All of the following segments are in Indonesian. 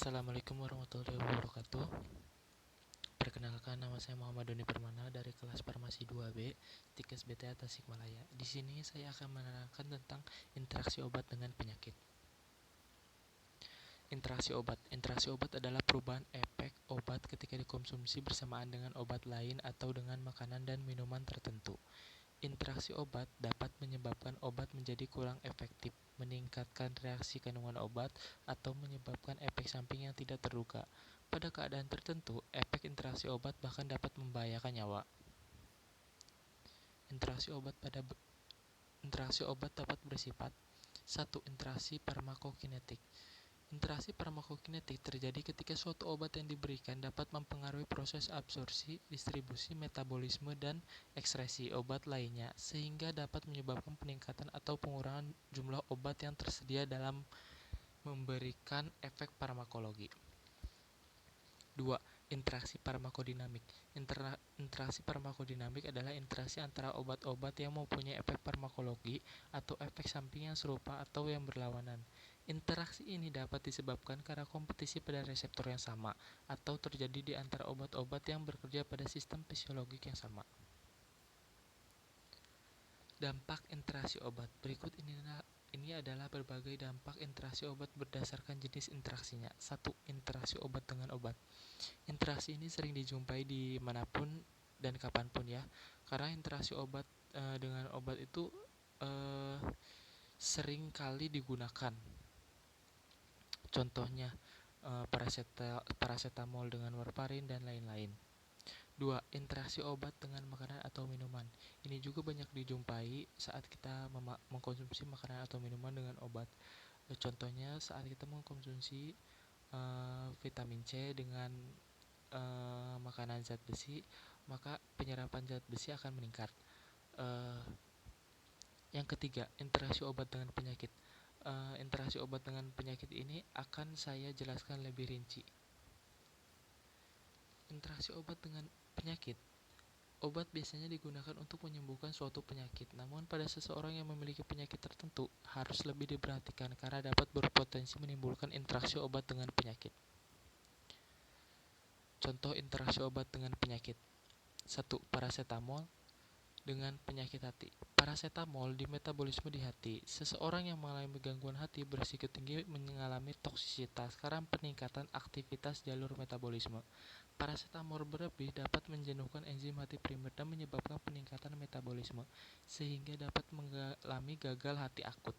Assalamualaikum warahmatullahi wabarakatuh. Perkenalkan, nama saya Muhammad Doni Permana dari kelas Farmasi 2B, Tikes BTA Tasikmalaya. Di sini saya akan menerangkan tentang interaksi obat dengan penyakit. Interaksi obat adalah perubahan efek obat ketika dikonsumsi bersamaan dengan obat lain atau dengan makanan dan minuman tertentu. Interaksi obat dapat menyebabkan obat menjadi kurang efektif, meningkatkan reaksi kandungan obat, atau menyebabkan efek samping yang tidak terduga. Pada keadaan tertentu, efek interaksi obat bahkan dapat membahayakan nyawa. Interaksi obat dapat bersifat 1. Interaksi farmakokinetik. Interaksi farmakokinetik terjadi ketika suatu obat yang diberikan dapat mempengaruhi proses absorpsi, distribusi, metabolisme, dan ekskresi obat lainnya, sehingga dapat menyebabkan peningkatan atau pengurangan jumlah obat yang tersedia dalam memberikan efek farmakologi. 2. Interaksi farmakodinamik. Interaksi farmakodinamik adalah interaksi antara obat-obat yang mempunyai efek farmakologi atau efek samping yang serupa atau yang berlawanan. Interaksi ini dapat disebabkan karena kompetisi pada reseptor yang sama, atau terjadi di antara obat-obat yang bekerja pada sistem fisiologik yang sama. Dampak interaksi obat. Berikut ini adalah berbagai dampak interaksi obat berdasarkan jenis interaksinya. 1. Interaksi obat dengan obat. Interaksi ini sering dijumpai di manapun dan kapanpun ya, karena interaksi obat dengan obat itu sering kali digunakan. Contohnya paracetamol dengan warfarin dan lain-lain. 2. Interaksi obat dengan makanan atau minuman. Ini juga banyak dijumpai saat kita mengkonsumsi makanan atau minuman dengan obat. Contohnya saat kita mengkonsumsi vitamin C dengan makanan zat besi, maka penyerapan zat besi akan meningkat. Yang ketiga, interaksi obat dengan penyakit. Interaksi obat dengan penyakit ini akan saya jelaskan lebih rinci. Interaksi obat dengan penyakit. Obat biasanya digunakan untuk menyembuhkan suatu penyakit, namun pada seseorang yang memiliki penyakit tertentu harus lebih diperhatikan karena dapat berpotensi menimbulkan interaksi obat dengan penyakit. Contoh interaksi obat dengan penyakit. 1. Paracetamol dengan penyakit hati. Paracetamol di metabolisme di hati. Seseorang yang mengalami gangguan hati berisiko tinggi mengalami toksisitas karena peningkatan aktivitas jalur metabolisme. Paracetamol berlebih dapat menjenuhkan enzim hati primer dan menyebabkan peningkatan metabolisme, sehingga dapat mengalami gagal hati akut.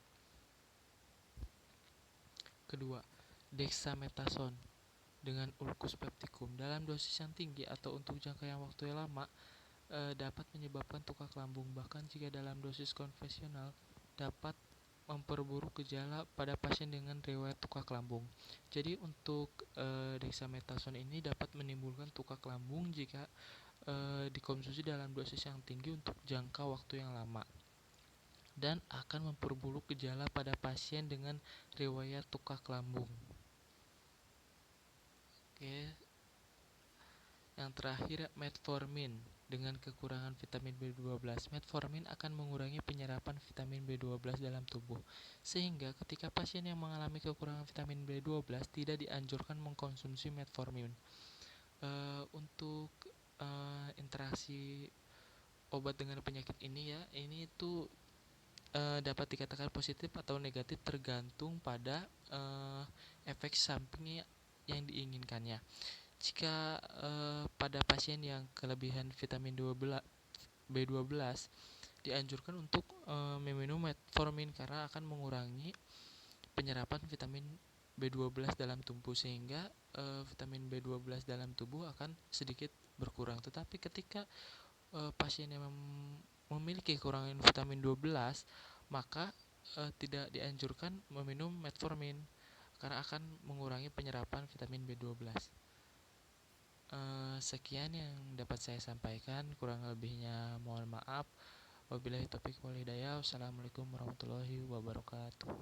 Kedua, dexamethasone dengan ulcus pepticum dalam dosis yang tinggi atau untuk jangka yang waktu yang lama dapat menyebabkan tukak lambung, bahkan jika dalam dosis konvensional dapat memperburuk gejala pada pasien dengan riwayat tukak lambung. Jadi untuk dexamethasone ini dapat menimbulkan tukak lambung jika dikonsumsi dalam dosis yang tinggi untuk jangka waktu yang lama, dan akan memperburuk gejala pada pasien dengan riwayat tukak lambung. Oke. Yang terakhir, metformin dengan kekurangan vitamin B12. Metformin akan mengurangi penyerapan vitamin B12 dalam tubuh, sehingga ketika pasien yang mengalami kekurangan vitamin B12 tidak dianjurkan mengkonsumsi metformin. Untuk interaksi obat dengan penyakit ini ya, ini itu dapat dikatakan positif atau negatif tergantung pada efek samping yang diinginkannya. Jika pada pasien yang kelebihan vitamin B12 dianjurkan untuk meminum metformin karena akan mengurangi penyerapan vitamin B12 dalam tubuh, sehingga vitamin B12 dalam tubuh akan sedikit berkurang. Tetapi ketika pasien yang memiliki kekurangan vitamin 12, maka tidak dianjurkan meminum metformin karena akan mengurangi penyerapan vitamin B12. Sekian yang dapat saya sampaikan, kurang lebihnya mohon maaf. Wabillahi taufiq wal hidayah. Wassalamualaikum warahmatullahi wabarakatuh.